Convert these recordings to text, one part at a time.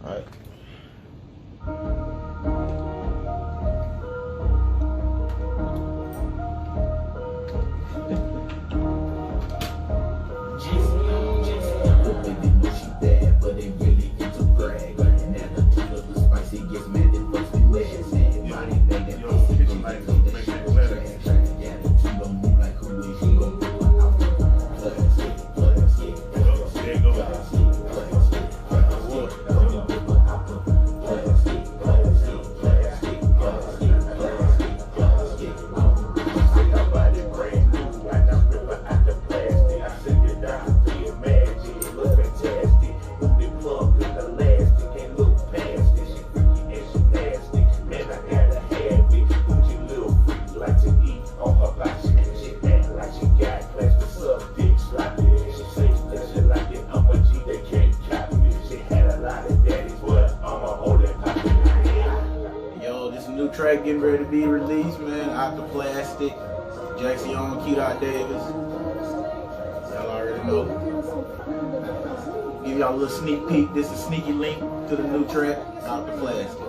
Alright. Track getting ready to be released, man. Out the plastic. JaxXxon, Q.Davis. Y'all already know. Give y'all a little sneak peek. This is a sneaky link to the new track, Out the Plastic.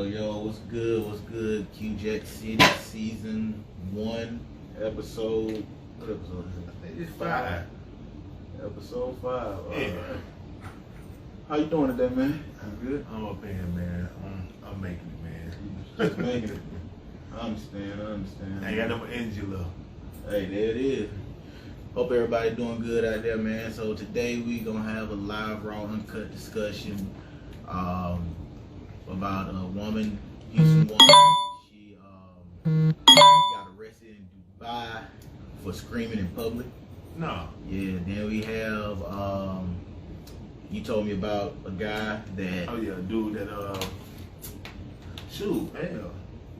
Yo, what's good? What's good? Q-JaxXx City, season 1, episode, what episode is it? I think it's 5. Episode 5. Yeah. How you doing today, man? I'm good. I'm up in, man. I'm making it, man. Just making it. I understand. I ain't got no more energy left. Hey, there it is. Hope everybody doing good out there, man. So today we gonna have a live, raw, uncut discussion about a woman, Houston woman. She got arrested in Dubai for screaming in public. No. Yeah. Then we have you told me about a guy that. Oh yeah, dude that shoot, hell.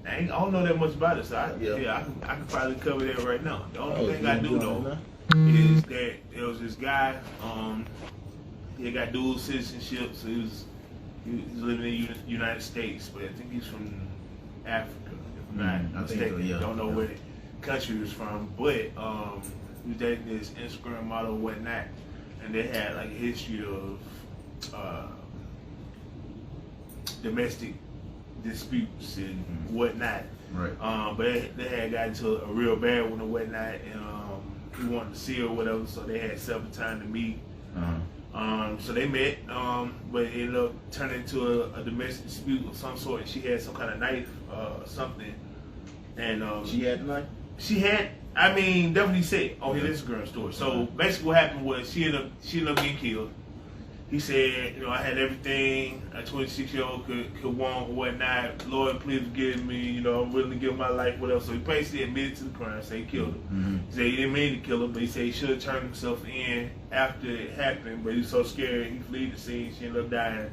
I don't know that much about it, so I can probably cover that right now. The only thing I do know is that there was this guy, he got dual citizenship, so he's living in the United States, but I think he's from Africa, if I'm not mistaken. So, yeah. Don't know where the country he was from, but he was dating this Instagram model and whatnot, and they had like a history of domestic disputes and whatnot. Right. But they had gotten into a real bad one and whatnot, and he wanted to see her or whatever, so they had several time to meet. So they met, but it ended up turning into a domestic dispute of some sort. She had some kind of knife or something. And she had the knife? She had, I mean, definitely said on his Instagram story. So basically what happened was she ended up getting killed. He said, you know, I had everything a 26-year-old could want or whatnot. Lord, please forgive me. You know, I'm willing to give my life, whatever. So he basically admitted to the crime, said he killed her. He said he didn't mean to kill her, but he said he should have turned himself in after it happened. But he was so scared, he fled the scene. She ended up dying.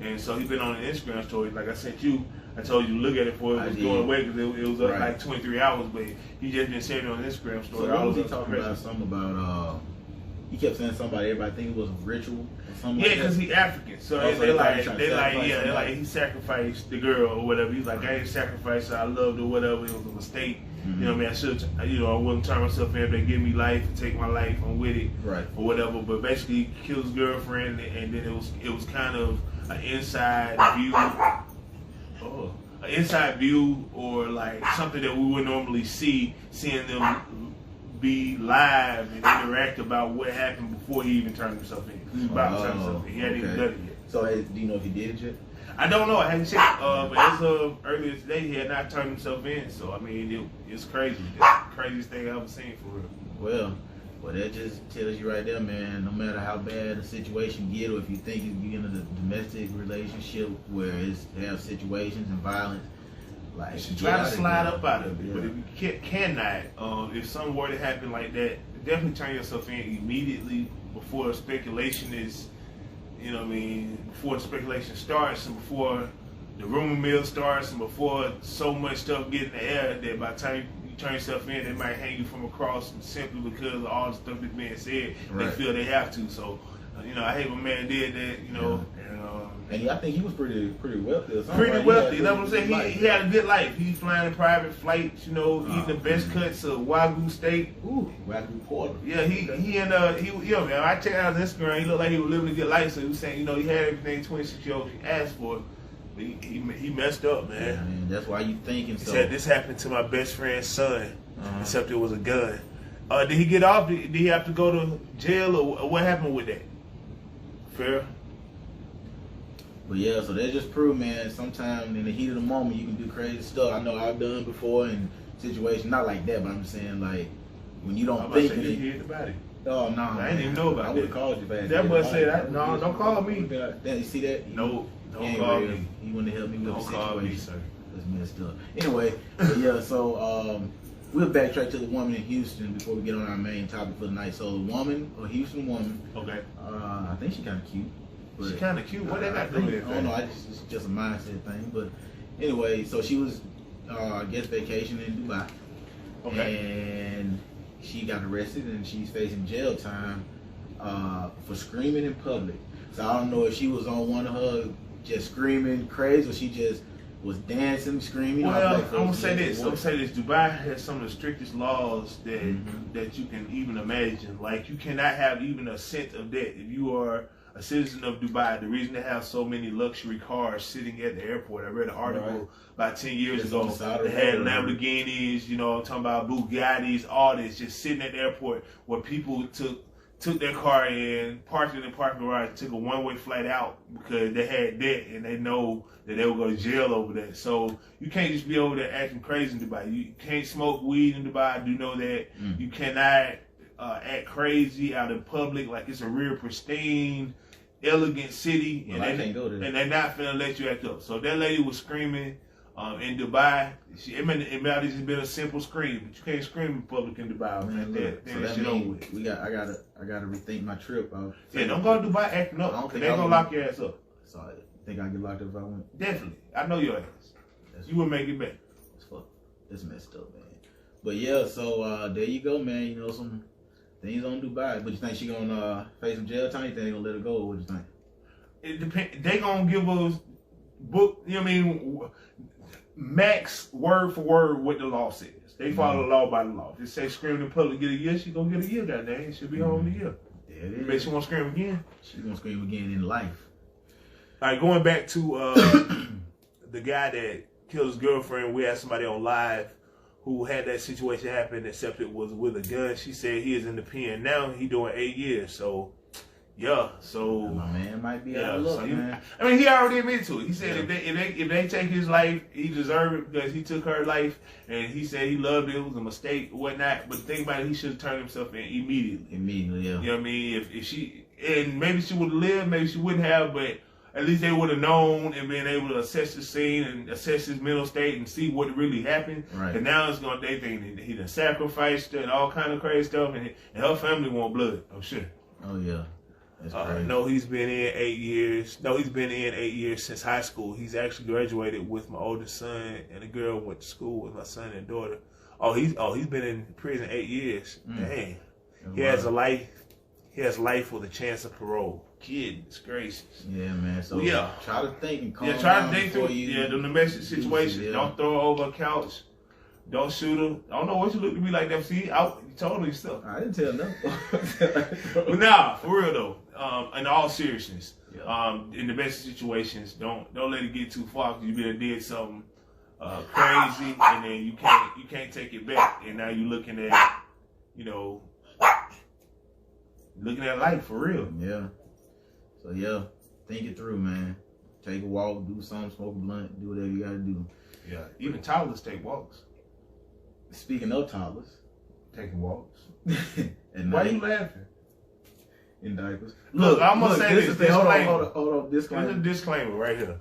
And so he's been on an Instagram story. Like I sent you, I told you to look at it before it was going away because it was up like 23 hours. But he just been saying it on an Instagram story. So what was he talking about? Something about, he kept saying somebody, everybody think it was a ritual or something. Yeah, because he's African. So they like he sacrificed the girl or whatever. He's like, I ain't sacrificed her, I loved her, whatever. It was a mistake. You know what I mean? I should, you know, I wouldn't turn myself in if they give me life and take my life. I'm with it, or whatever. But basically, he killed his girlfriend, and then it was kind of an inside view, or like something that we would normally see, seeing them be live and interact about what happened before he even turned himself in. He was about to turn himself in. He hadn't even done it yet. So do you know if he did it yet? I don't know. I haven't checked. But as of earlier today, he had not turned himself in. So, I mean, it's crazy. That's the craziest thing I've ever seen for real. Well, that just tells you right there, man, no matter how bad a situation get, or if you think you're in a domestic relationship where they have situations and violence, like, you should try to slide up out of it. Yeah. But if you cannot, if something were to happen like that, definitely turn yourself in immediately before speculation is, you know what I mean, before the speculation starts and before the rumor mill starts and before so much stuff gets in the air that by the time you turn yourself in, they might hang you from across simply because of all the stuff that's being said. Right. They feel they have to. So, I hate my man did that, you know. And I think he was pretty wealthy or something. Pretty wealthy, you know what I'm saying? He had a good life. He's flying in private flights, eating the best cuts of Wagyu steak. Ooh, Wagyu pork. Yeah, he man, I checked out his Instagram. He looked like he was living a good life. So he was saying, he had everything 26-year-old asked for. But he messed up, man. Yeah, man, that's why you thinking so. He said this happened to my best friend's son, except it was a gun. Did he get off? Did he have to go to jail, or what happened with that? Fair. But yeah, so that just proved, man, sometimes in the heat of the moment you can do crazy stuff. I know I've done before in situations, not like that, but I'm saying like when you don't think you hit the body. Oh no, I didn't even know about that. I would have called you back. That boy said, "No, don't call me." Then you see that? No, don't call me. He wouldn't help me with the situation. Don't call me, sir. That's messed up. Anyway, but yeah, so we'll backtrack to the woman in Houston before we get on our main topic for the night. So the woman, a Houston woman. Okay. I think she's kind of cute. She's kind of cute. What they got to do with it? I don't know. It's just a mindset thing. But anyway, so she was, I guess, vacationing in Dubai. Okay. And she got arrested and she's facing jail time for screaming in public. So I don't know if she was on one of her just screaming crazy or she just was dancing, screaming. Well, I'm gonna say this. Dubai has some of the strictest laws that you can even imagine. Like, you cannot have even a cent of debt if you are a citizen of Dubai. The reason they have so many luxury cars sitting at the airport, I read an article about 10 years ago. They had Lamborghinis, I'm talking about Bugattis, all this just sitting at the airport where people took their car in, parked in the parking garage, took a one-way flight out because they had debt and they know that they will go to jail over that. So you can't just be over there acting crazy in Dubai. You can't smoke weed in Dubai. I do know that. You cannot act crazy out in public like it's a real pristine, elegant city. Well, I can't go there. And they're not finna let you act up. So that lady was screaming in Dubai. It might have just been a simple scream, but you can't scream in public in Dubai. Man, so that means I gotta rethink my trip. Don't go to Dubai acting up. They're gonna lock your ass up. So I think I get locked up if I went. Definitely, I know your ass. You would make it back. That's messed up, man. But yeah, so there you go, man. Some things on Dubai. But you think she gonna face some jail time? You think they gonna let her go, or what you think? It depends. They gonna give us book. Max word for word what the law says. They follow the law by the law. If they say screaming in public, get a year, she gonna get a year, goddamn. She'll be home a year. There it is. Bet she won't scream again. She gonna scream again in life. All right, going back to the guy that killed his girlfriend. We had somebody on live who had that situation happen, except it was with a gun. She said he is in the pen now. He doing 8 years. So. Yeah, so my man might be out of luck, man. I mean, he already admitted to it. He said if they take his life, he deserved it because he took her life, and he said he loved it. It was a mistake, whatnot. But think about it, he should have turned himself in immediately. Immediately, yeah. You know what I mean? If she, and maybe she would have lived, maybe she wouldn't have, but at least they would have known and been able to assess the scene and assess his mental state and see what really happened. Right. And now they think that he done sacrificed and all kind of crazy stuff, and her family want blood. I'm sure. Oh yeah. No, he's been in 8 years. No, he's been in 8 years since high school. He's actually graduated with my oldest son, and a girl went to school with my son and daughter. He's been in prison 8 years. Dang. He has a life. He has life with a chance of parole. Goodness gracious. Yeah, man. So try to think and calm down. Try to think through the domestic situation. Yeah. Don't throw her over a couch. Don't shoot her. I don't know what you look to me like that. See, you told me stuff. I didn't tell nothing. But nah, for real though. In all seriousness, in domestic situations, don't let it get too far because you better did something crazy and then you can't take it back, and now you're looking at you know, looking at life for real. Yeah. So yeah, think it through, man. Take a walk, do something, smoke a blunt, do whatever you gotta do. Yeah. Even toddlers take walks. Speaking of toddlers, taking walks. and why you laughing? In diapers. Look, I'm gonna say this. Hold on. Disclaimer. There's a disclaimer right here.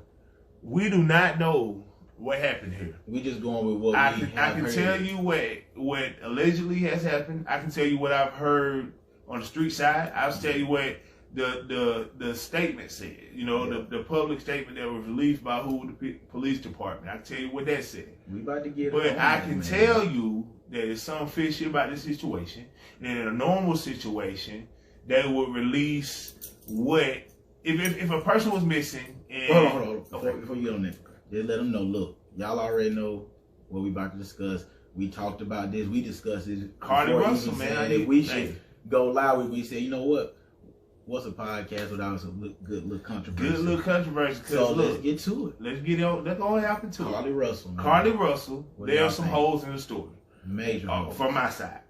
We do not know what happened here. We just going with what I we can heard. tell you what allegedly has happened. I can tell you what I've heard on the street side. I'll tell you what the statement said. You know, the public statement that was released by the police department. I can tell you what that said. We about to get. But I can tell you that there's something fishy about this situation. And in a normal situation, they would release what if a person was missing. And, hold on. Before you get on that, just let them know. Look, y'all already know what we about to discuss. We talked about this. We discussed it. Carlee Russell, man. If we should go live, we said, you know what? What's a podcast without some good little controversy? Good little controversy. So let's get to it. Let's get on. Let's go happen to Carlee Russell. Man. Carlee Russell. There are some holes in the story. Major holes. From my side.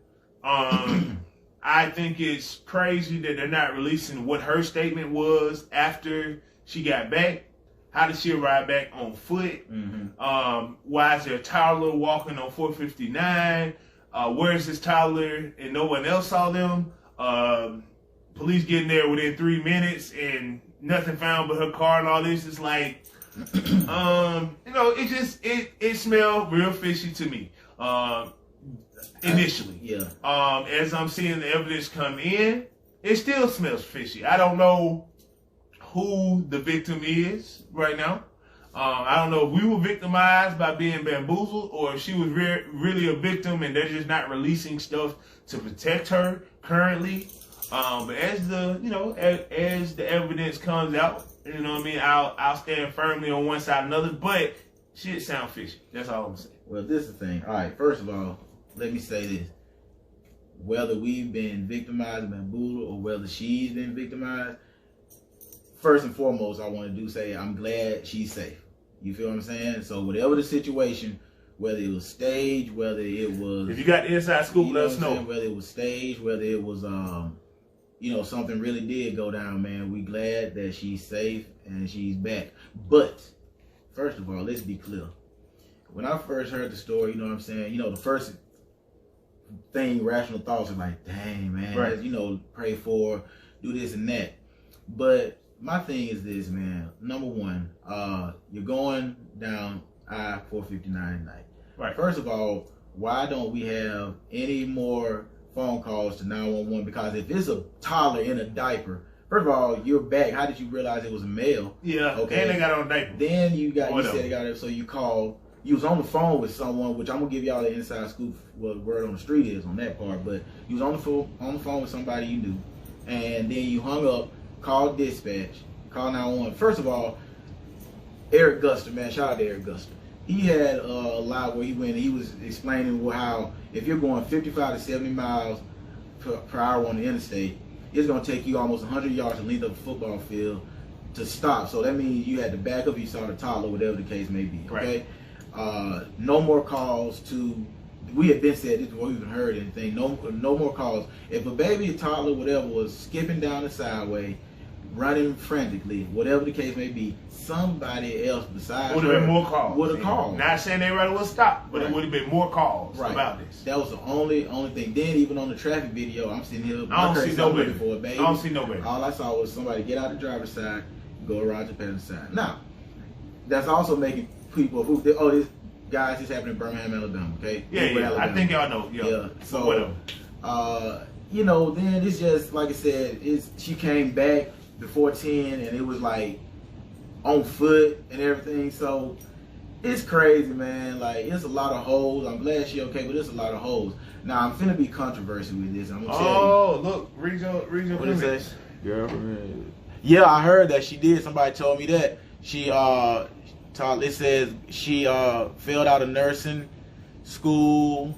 I think it's crazy that they're not releasing what her statement was after she got back. How did she arrive back on foot? Mm-hmm. Why is there a toddler walking on 459? Where is this toddler and no one else saw them? Police getting there within 3 minutes and nothing found but her car and all this. It's like, you know, it smelled real fishy to me. Initially. As I'm seeing the evidence come in, it still smells fishy. I don't know who the victim is right now. I don't know if we were victimized by being bamboozled or if she was really a victim and they're just not releasing stuff to protect her currently. But as the evidence comes out, you know what I mean, I'll stand firmly on one side or another, but shit sound fishy. That's all I'm saying. Well, this is the thing. All right, first of all, let me say this. Whether we've been victimized, bamboozled, or whether she's been victimized, first and foremost, I want to say I'm glad she's safe. You feel what I'm saying? So whatever the situation, whether it was staged, whether it was... If you got the inside scoop, let us know. Whether it was staged, whether it was, something really did go down, man. We glad that she's safe and she's back. But, first of all, let's be clear. When I first heard the story, you know what I'm saying? The first thing, rational thoughts are like, dang, man, right. Pray for, do this and that. But my thing is this, man. Number one, you're going down I-459 night. Right. First of all, why don't we have any more phone calls to 911? Because if it's a toddler in a diaper, first of all, you're back. How did you realize it was a male? Yeah, okay. And they got on a diaper. Then you said they got it, so you called. You was on the phone with someone, which I'm gonna give y'all the inside scoop. What the word on the street is on that part, but you was on the phone with somebody you knew, and then you hung up, called dispatch, called 911. First of all, Eric Guster, man, shout out to Eric Guster. He had a live where he went and he was explaining how if you're going 55 to 70 miles per hour on the interstate, it's gonna take you almost 100 yards to length of a football field to stop. So that means you had to back up if you saw the toddler, whatever the case may be. Okay. Right. No more calls to. We had been said this before we even heard anything. No more calls. If a baby, a toddler, whatever, was skipping down the sideway, running frantically, whatever the case may be, somebody else besides would have been more calls. Would have called. Not saying everybody would stop, but it would have been more calls about this. That was the only thing. Then even on the traffic video, I'm sitting here. I don't see no baby. For a baby. I don't see no baby. All I saw was somebody get out the driver's side, go around to the passenger side. Now, that's also making people who this happened in Birmingham, Alabama. Okay. Yeah. Alabama. I think y'all know. Yeah. So whatever. Then it's just like I said. She came back before 10, and it was like on foot and everything. So it's crazy, man. Like it's a lot of holes. I'm glad she okay, but it's a lot of holes. Now I'm finna be controversial with this. I'm gonna tell you. Oh, look, read your comments. Girlfriend. Yeah, I heard that she did. Somebody told me that she it says she failed out of nursing school,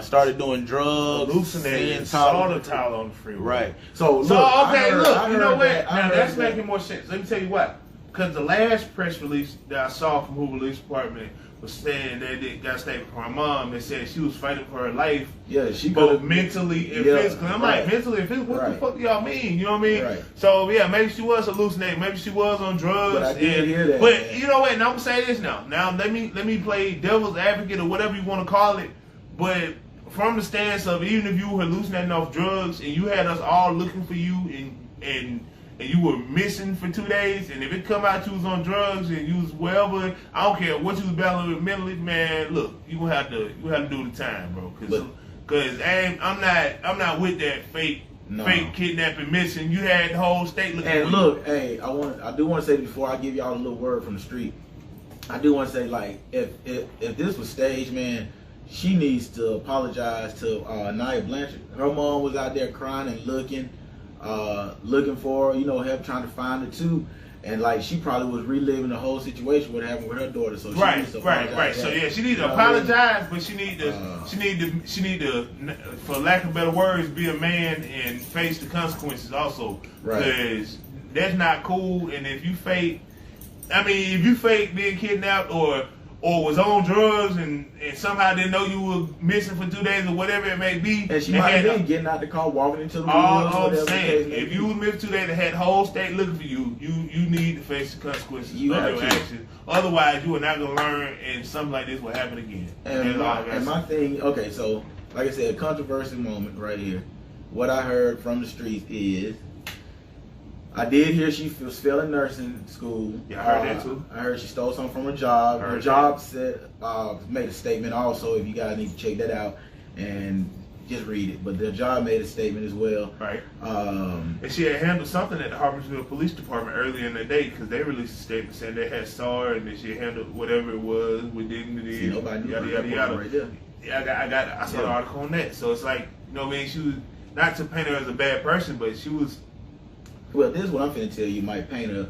started doing drugs, hallucinating, saw the toddler on the freeway. Right. So okay, you know what? Now that's making more sense. Let me tell you what. Because the last press release that I saw from Hoover Police Department was saying that it got a statement from her mom that said she was fighting for her life. Yeah, she both mentally and physically. I'm like, mentally and physically, what the fuck do y'all mean? You know what I mean? Right. So yeah, maybe she was hallucinating, maybe she was on drugs. But I did hear that. But you know what? Now I'm gonna say this now. Now let me play devil's advocate or whatever you want to call it. But from the stance of even if you were hallucinating off drugs and you had us all looking for you and you were missing for 2 days, and if it come out you was on drugs and you was wherever, I don't care what you was battling with mentally, man. Look, you gonna have to do the time, bro. Cause I'm not with that fake kidnapping missing. You had the whole state looking. And look, hey, I do want to say before I give y'all a little word from the street, I do want to say like if this was staged, man, she needs to apologize to Nia Blanchard. Her mom was out there crying and looking for her, you know, help trying to find her too. And like she probably was reliving the whole situation what happened with her daughter. So she needs to right. So yeah, she needs to apologize, but she need to, for lack of better words, be a man and face the consequences also. Because that's not cool. And if you fake being kidnapped or was on drugs and somehow didn't know you were missing for 2 days or whatever it may be. And she might have been getting out the car, walking into the woods. All I'm saying, if you was missing 2 days and had the whole state looking for you, you need to face the consequences of your actions. Otherwise, you are not going to learn and something like this will happen again. And my thing, okay, so like I said, a controversial moment right here. What I heard from the streets is, I did hear she was failing nursing school. Yeah, I heard that too. I heard she stole something from her job. Her job said, made a statement also, if you guys need to check that out and just read it. But the job made a statement as well. Right. And she had handled something at the Harpersville Police Department earlier in the day because they released a statement saying they had saw her and that she handled whatever it was with dignity. See, nobody yada. Right there. Yeah, I saw the article on that. So it's like, you know what I mean? She was, not to paint her as a bad person, but she was. Well, this is what I'm finna tell you. Might paint her,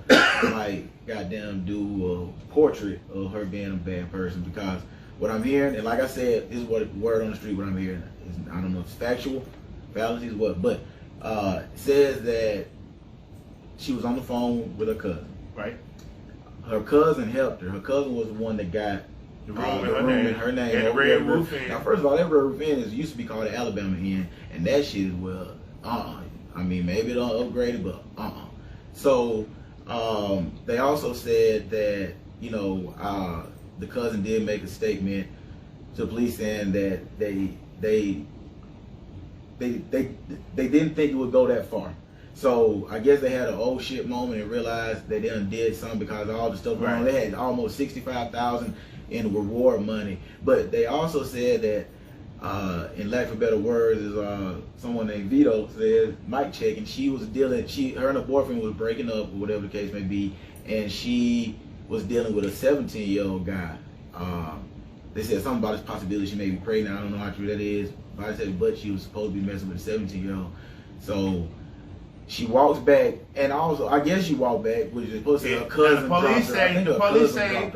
might goddamn do a portrait of her being a bad person because what I'm hearing, and like I said, this is what word on the street. What I'm hearing is, I don't know if it's factual, fallacies, what, but says that she was on the phone with her cousin. Right. Her cousin helped her. Her cousin was the one that got the room in her name. And the Red Roof Inn. Now, first of all, that Red Roof Inn used to be called the Alabama Inn, and that shit is I mean, maybe they'll upgrade it, but So they also said that, you know, the cousin did make a statement to the police saying that they didn't think it would go that far. So I guess they had an oh shit moment and realized they done did something because of all the stuff going on. They had almost $65,000 in reward money, but they also said that. In lack of better words, is someone named Vito said mic check, and she was dealing. Her and her boyfriend was breaking up, or whatever the case may be, and she was dealing with a 17-year-old guy. They said something about this possibility she may be pregnant. I don't know how true that is. But I said, but she was supposed to be messing with a 17-year-old. So she walks back, and also I guess she walked back, which is supposed to her cousin. The police say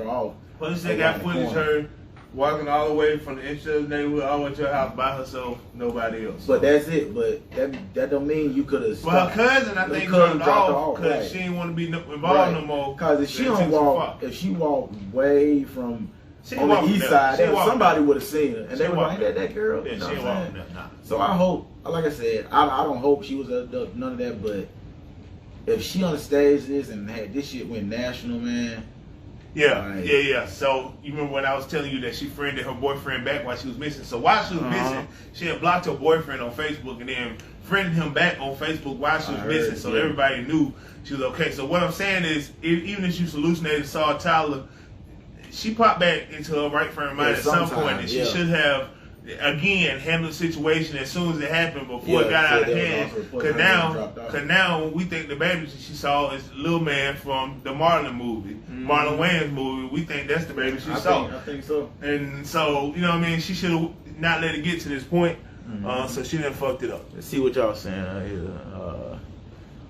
Police say got footage her walking all the way from the edge of the neighborhood all the way to her house by herself, nobody else. But that's it. But that don't mean you could have. Well, her cousin, I think, dropped off because she didn't want to be involved no more. Because if she walked way from on the east side, somebody would have seen her, and they were like, "Ain't that girl?" Yeah, she walked. So I hope, like I said, I don't hope she was none of that. But if she on the stage this and had this shit went national, man. Yeah. So you remember when I was telling you that she friended her boyfriend back while she was missing? So while she was missing, she had blocked her boyfriend on Facebook and then friended him back on Facebook while she was missing. So everybody knew she was okay. So what I'm saying is, even if she was hallucinating, saw Tyler, she popped back into her right frame of mind at some point, and she should have. Again, handle the situation as soon as it happened before it got out of hand. Cause now we think the baby she saw is the little man from the Marlon movie, Marlon Wayans movie. We think that's the baby she saw. I think so. And so, you know what I mean? She should have not let it get to this point. So she done fucked it up. Let's see what y'all saying.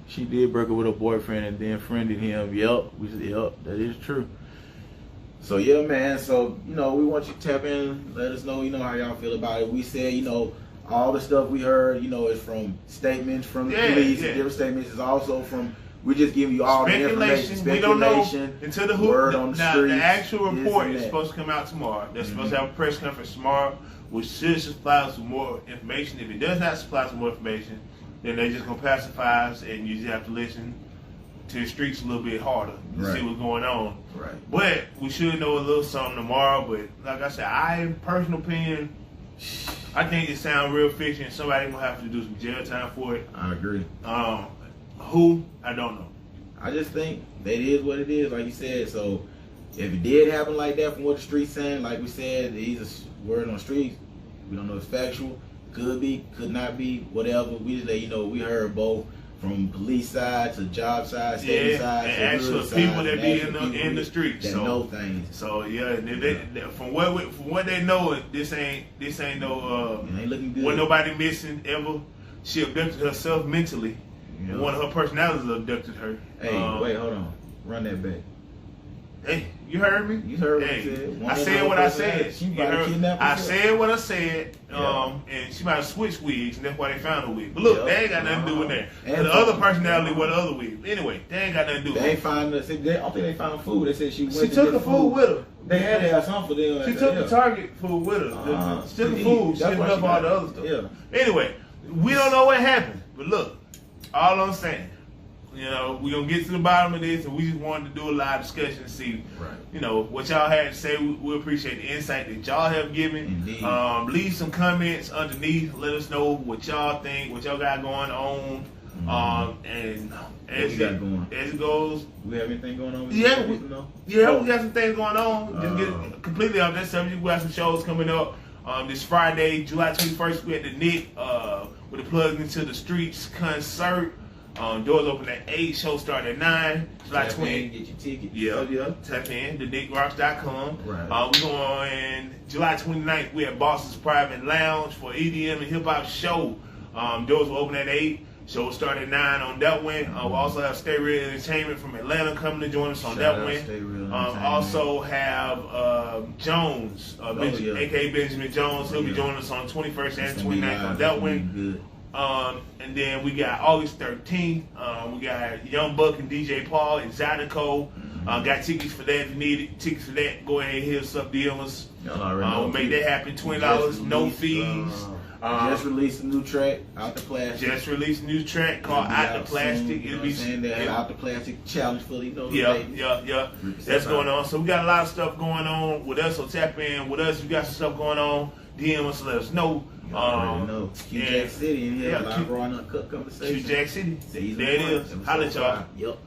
She did break up with her boyfriend and then friended him. Yep, that is true. So yeah, man. So you know, we want you to tap in, let us know, you know, how y'all feel about it. We said, you know, all the stuff we heard, you know, is from statements from the police, different statements. Is also from We're just giving you all the information. We don't know until the word on the now, streets. the actual report is that. supposed to come out tomorrow. They're supposed to have a press conference tomorrow, which should supply us with more information. If it does not supply us with more information, then they're just gonna pacify us, and you just have to listen to the streets a little bit harder to see what's going on. Right. But we should know a little something tomorrow. But like I said, personal opinion, I think it sounds real fishy, and somebody gonna have to do some jail time for it. I agree. Who? I don't know. I just think that is what it is, like you said. So if it did happen like that, from what the streets saying, like we said, these are word on the streets. We don't know if it's factual. Could be, could not be, whatever. We just let you know we heard both from police side to job side, state side, and actual people that be in the streets. That know things. So yeah, from what they know, this ain't no it ain't looking good. Wasn't nobody missing ever. She abducted herself mentally. Yeah. One of her personalities abducted her. Hey, wait, hold on. Run that back. Hey, you heard me? You heard what I said. What I said. She might have kidnapped herself. I said what I said. And she might have switched wigs, and that's why they found her wig. But look, they ain't got nothing to do with that. And the other personality was the other wig. Anyway, they ain't got nothing to do with it. They ain't find her. I don't think they found food. They said she went. She took the food with her. They had to have something for them. She took the Target food with her. She took the food. She didn't have all the other stuff. Yeah. Anyway, we don't know what happened. But look, all I'm saying, we're going to get to the bottom of this, and we just wanted to do a live discussion and see, what y'all had to say. We appreciate the insight that y'all have given. Indeed. Leave some comments underneath. Let us know what y'all think, what y'all got going on. And as it goes, we have anything going on? We got some things going on. Just get completely off that subject. We got some shows coming up. This Friday, July 21st, we at the Nick with the Plug Into the Streets concert. Doors open at 8, show start at 9. July 20. Get your tickets. Yeah. Tap in, thenickRocks.com. Right. We going July 29th, we at Boston's Private Lounge for EDM and hip hop show. Doors will open at 8. Show will start at 9 on that one. We'll also have Stay Real Entertainment from Atlanta coming to join us on that one. Also have Jones, aka Benjamin Jones. He'll be joining us on 21st and 29th on that one. And then we got August 13th. We got Young Buck and DJ Paul, Exotico. Got tickets for that. If you need tickets for that, go ahead and hit us up, DM us. We'll make that happen. $20, no fees. Just released a new track, Out the Plastic. Just released a new track called Out the Plastic. It'll be Out the Plastic challenge for these Yeah. That's going on. So we got a lot of stuff going on with us. So tap in with us. We got some stuff going on. DM us, let us know. Q-JaxXx City in here, live raw and uncut conversation. Q-JaxXx City. There it is. Holla at y'all. Yep.